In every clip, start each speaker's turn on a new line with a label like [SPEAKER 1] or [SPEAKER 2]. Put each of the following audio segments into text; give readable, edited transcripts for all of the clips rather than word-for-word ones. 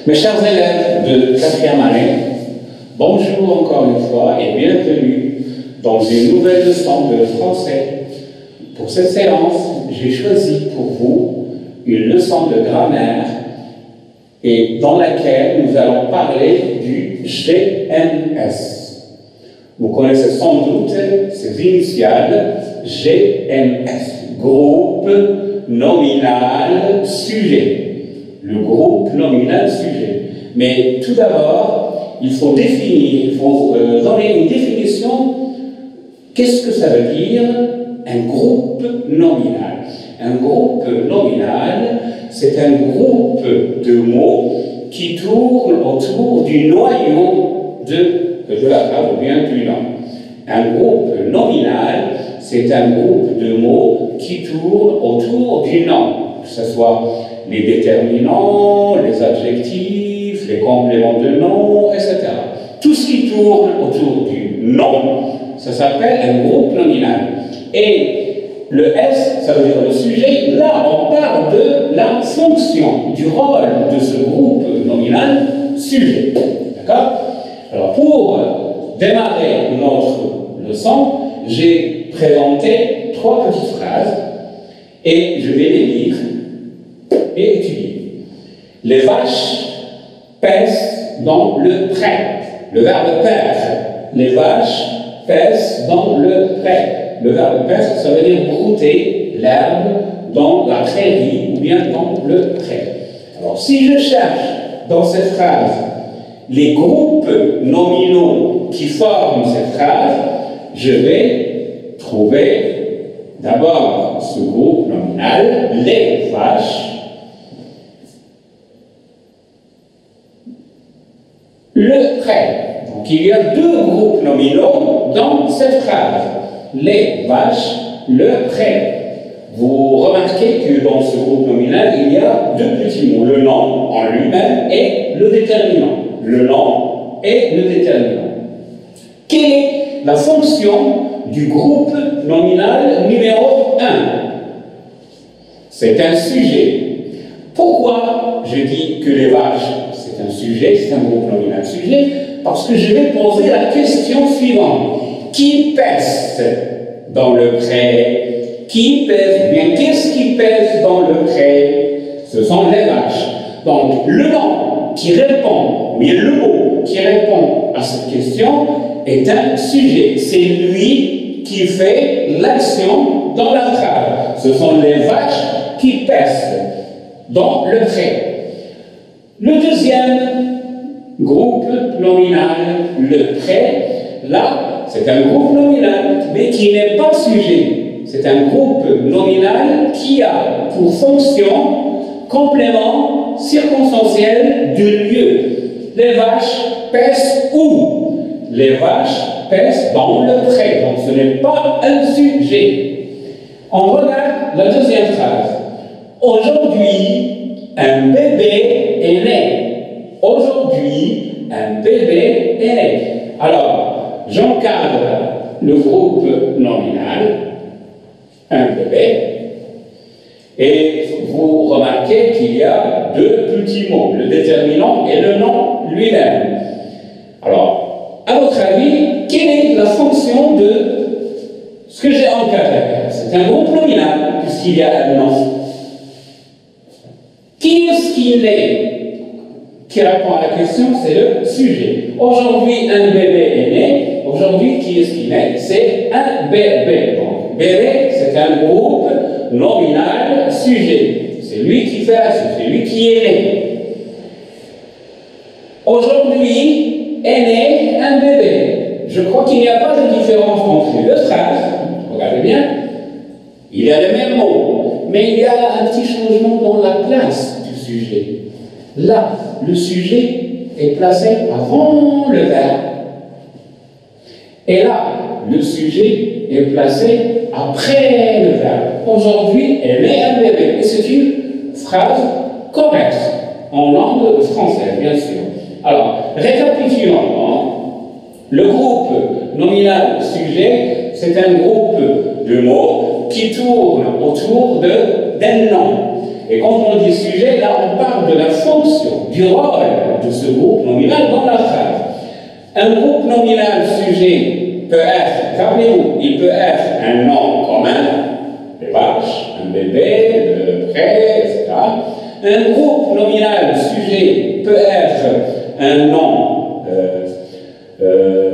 [SPEAKER 1] Mes chers élèves de 4e année, bonjour encore une fois et bienvenue dans une nouvelle leçon de français. Pour cette séance, j'ai choisi pour vous une leçon de grammaire et dans laquelle nous allons parler du GNS. Vous connaissez sans doute ces initiales GNS, groupe nominal sujet. Le groupe nominal sujet. Mais tout d'abord, il faut définir, il faut donner une définition. Qu'est-ce que ça veut dire un groupe nominal? Un groupe nominal, c'est un groupe de mots qui tournent autour du noyau de la phrase ou bien du nom. Un groupe nominal, c'est un groupe de mots qui tournent autour du nom, que ce soit les déterminants, les adjectifs, les compléments de nom, etc. Tout ce qui tourne autour du nom, ça s'appelle un groupe nominal. Et le S, ça veut dire le sujet. Là, on parle de la fonction, du rôle de ce groupe nominal sujet. D'accord? Alors, pour démarrer notre leçon, j'ai présenté 3 petites phrases et je vais les lire et étudier. Les vaches paissent dans le pré. Le verbe paître. Les vaches paissent dans le pré. Le verbe paître, ça veut dire brouter l'herbe dans la prairie ou bien dans le pré. Alors, si je cherche dans cette phrase les groupes nominaux qui forment cette phrase, je vais trouver d'abord ce groupe nominal, les vaches, le pré. Donc il y a 2 groupes nominaux dans cette phrase. Les vaches, le pré. Vous remarquez que dans ce groupe nominal, il y a 2 petits mots, le nom en lui-même et le déterminant. Le nom et le déterminant. Quelle est la fonction du groupe nominal numéro 1? C'est un sujet. Pourquoi je dis que les vaches, c'est un sujet, c'est un groupe nominal sujet? Parce que je vais poser la question suivante. Qui pèse dans le pré? Qui pèse? Bien, qu'est-ce qui pèse dans le pré? Ce sont les vaches. Donc, le nom qui répond, ou bien le mot qui répond à cette question est un sujet. C'est lui qui fait l'action dans la phrase. Ce sont les vaches qui pèsent dans le pré. Le deuxième groupe nominal, le pré, là, c'est un groupe nominal, mais qui n'est pas sujet. C'est un groupe nominal qui a pour fonction complément circonstanciel de lieu. Les vaches pèsent où? Les vaches pèsent dans le pré. Donc ce n'est pas un sujet. On regarde la deuxième phrase. Aujourd'hui, un bébé est né. Aujourd'hui, un bébé est né. Alors, j'encadre le groupe nominal, un bébé, et vous remarquez qu'il y a 2 petits mots, le déterminant et le nom lui-même. Alors, à votre avis, quelle est la fonction de ce que j'ai encadré? C'est un groupe nominal, puisqu'il y a un nom. Qui est-ce qu'il est? Qui répond à la question, c'est le sujet. Aujourd'hui, un bébé est né. Aujourd'hui, qui est-ce qui est? C'est un bébé. Donc, bébé, c'est un groupe nominal sujet. C'est lui qui fait l'action, c'est lui qui est né. Aujourd'hui est né un bébé. Je crois qu'il n'y a pas de différence entre les 2 phrases. Regardez bien. Il y a les mêmes mots, mais il y a un petit changement dans la place du sujet. Là, le sujet est placé avant le verbe. Et là, le sujet est placé après le verbe. Aujourd'hui est né un bébé. Et c'est une phrase correcte, en langue française, bien sûr. Alors, récapitulons. Le groupe nominal sujet, c'est un groupe de mots qui tournent autour d'un nom. Et quand on dit sujet, là, on parle de la fonction, du rôle de ce groupe nominal dans la phrase. Un groupe nominal sujet peut être, rappelez-vous, il peut être un nom commun, des vaches, un bébé, le prêt, etc. Un groupe nominal sujet peut être un nom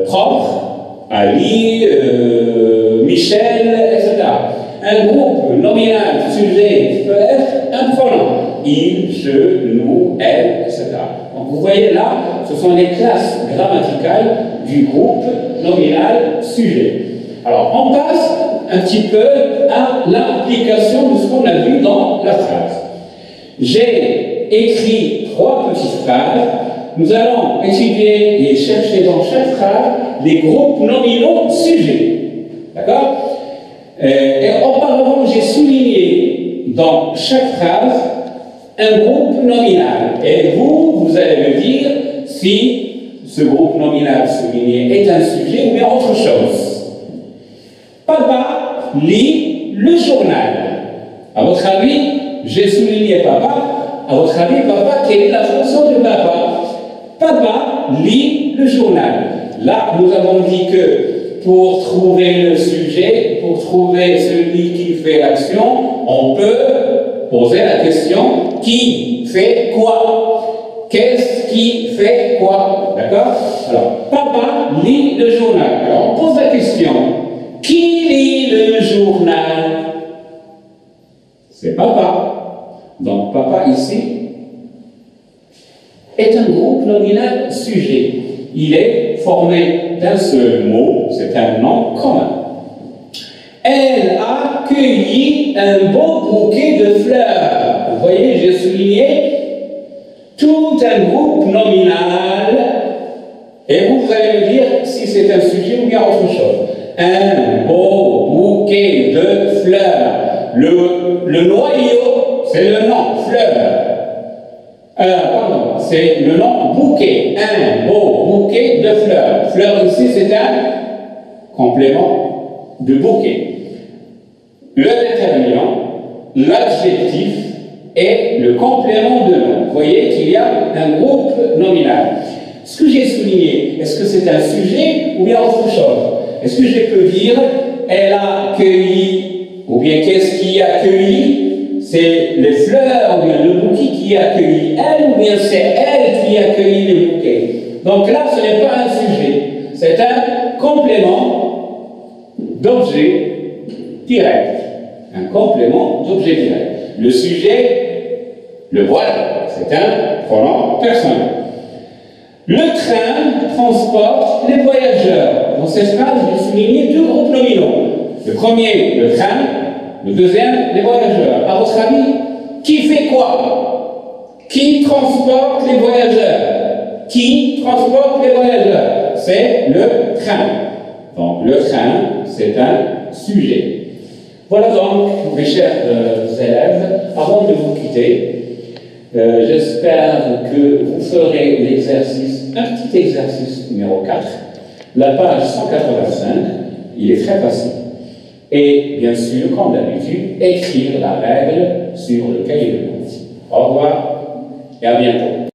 [SPEAKER 1] propre, Ali, Michel, etc. Un groupe nominal sujet peut être un pronom, il, je, nous, elle, etc. Donc vous voyez là, ce sont les classes grammaticales du groupe nominal sujet. Alors on passe un petit peu à l'implication de ce qu'on a vu dans la phrase. J'ai écrit 3 petites phrases. Nous allons étudier et chercher dans chaque phrase les groupes nominaux sujets. D'accord? Et auparavant, j'ai souligné dans chaque phrase un groupe nominal. Et vous allez me dire si ce groupe nominal souligné est un sujet ou bien autre chose. Papa lit le journal. À votre avis, j'ai souligné papa. À votre avis, papa, quelle est la fonction de papa? Papa lit le journal. Là, nous avons dit que pour trouver le sujet, pour trouver celui qui fait l'action, on peut poser la question qui fait quoi? Qu'est-ce qui fait quoi? D'accord? Alors, papa lit le journal. Alors, on pose la question. Qui lit le journal? C'est papa. Donc, papa ici est un groupe nominal sujet. Il est formé d'un seul mot, c'est un nom commun. Elle a cueilli un beau bouquet de fleurs. Vous voyez, j'ai souligné tout un groupe nominal. Et vous allez me dire si c'est un sujet ou bien autre chose. Un beau bouquet de fleurs. Le noyau, c'est le nom, fleur. Pardon, c'est le nom bouquet. Un beau bouquet de fleurs. Fleur ici, c'est un complément de bouquet. Le déterminant, l'adjectif et le complément de nom. Vous voyez qu'il y a un groupe nominal. Ce que j'ai souligné, est-ce que c'est un sujet ou bien autre chose? Est-ce que je peux dire elle a cueilli ou bien qu'est-ce qui a cueilli? C'est les fleurs ou bien le bouquet qui a cueilli elle ou bien c'est elle qui a cueilli le bouquet? Donc là, ce n'est pas un sujet, c'est un complément d'objet direct. Un complément d'objet direct. Le sujet, le voilà, c'est un pronom personnel. Le train transporte les voyageurs. Dans cette phrase, j'ai souligné 2 groupes nominaux. Le premier, le train. Le deuxième, les voyageurs. À votre avis, qui fait quoi? Qui transporte les voyageurs? Qui transporte les voyageurs? C'est le train. Donc, le train, c'est un sujet. Voilà donc, mes chers élèves, avant de vous quitter, j'espère que vous ferez l'exercice, un petit exercice numéro 4, la page 185, il est très facile. Et bien sûr, comme d'habitude, écrire la règle sur le cahier de notes. Au revoir et à bientôt.